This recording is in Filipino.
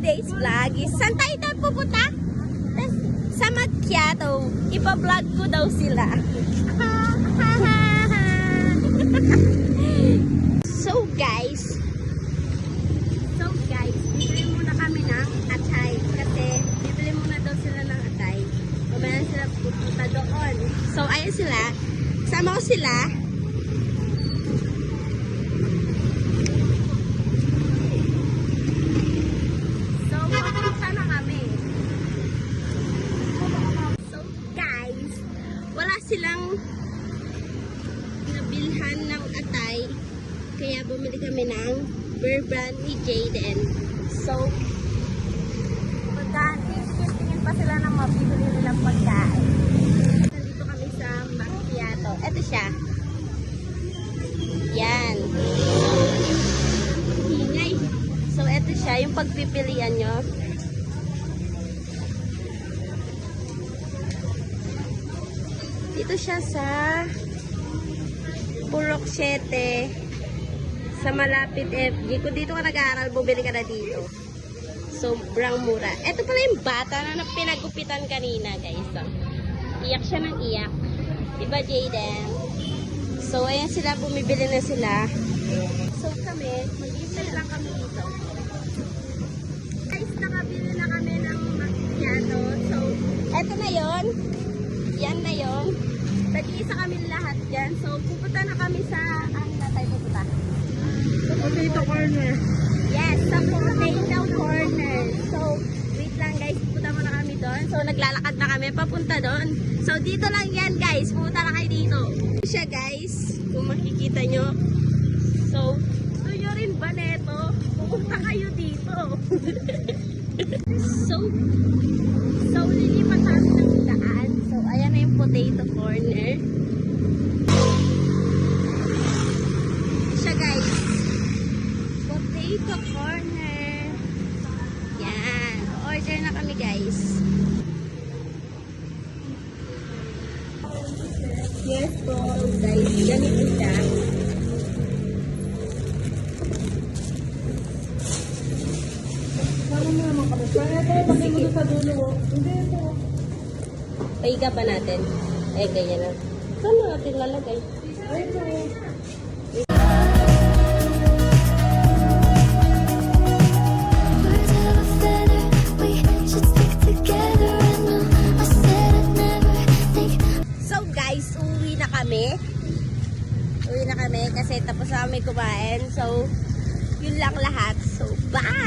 today's vlog is, saan tayo pupunta? Sa Macchiato. Ipa-vlog ko daw sila. So guys, bibili muna kami ng atay. Kasi bibili muna daw sila ng atay. Mamaya sila pupunta doon. So ayun sila. Sama ko sila. So pupunta na kami. So guys, wala silang nabilhan ng atay. Kaya bumili kami ng Bear Brand ni Jaden. So, tingin pa sila ng mabibili nilang pagkain. Nandito kami sa Macchiato. Ito siya. Yan. Ingay. So, ito siya. Yung pagpipilian nyo. Dito siya sa Purok 7. Sa malapit FG. Kung dito ka nag-aaral, bumili ka na dito. Sobrang mura. Ito pala yung bata na pinagupitan kanina, guys. So, iyak siya ng iyak. Diba, Jaden? So, ayan sila. Bumibili na sila. So, kami, mag-isay lang kami dito. Guys, nakabili na kami ng macchiato. So, eto na yon. Yan na yon. Nag-iisa kami lahat dyan. So, pupunta na kami sa, ano na tayo pupunta? Potato corner. Yes, sa Potato Corner. So, wait lang guys, pupunta muna kami doon. So, naglalakad na kami papunta doon. So, dito lang yan guys. Pupunta na kayo dito. Siya guys, kung makikita nyo. So, gusto nyo rin ba neto? Pupunta kayo dito. So, lilipat namin ng daan. So, ayan na yung Potato Corner. Siya guys. Potato Corner. Yan. Order na kami guys. Yes po. Guys, ganito siya. Paano mo naman kami? Paano tayo makimulo sa dulo? Hindi ito. Paiga pa natin. Eh, ganyan na. Saan natin lalagay? Ay, ito. Uwi na kami kasi tapos na kami kumain. So, yun lang lahat. So, bye!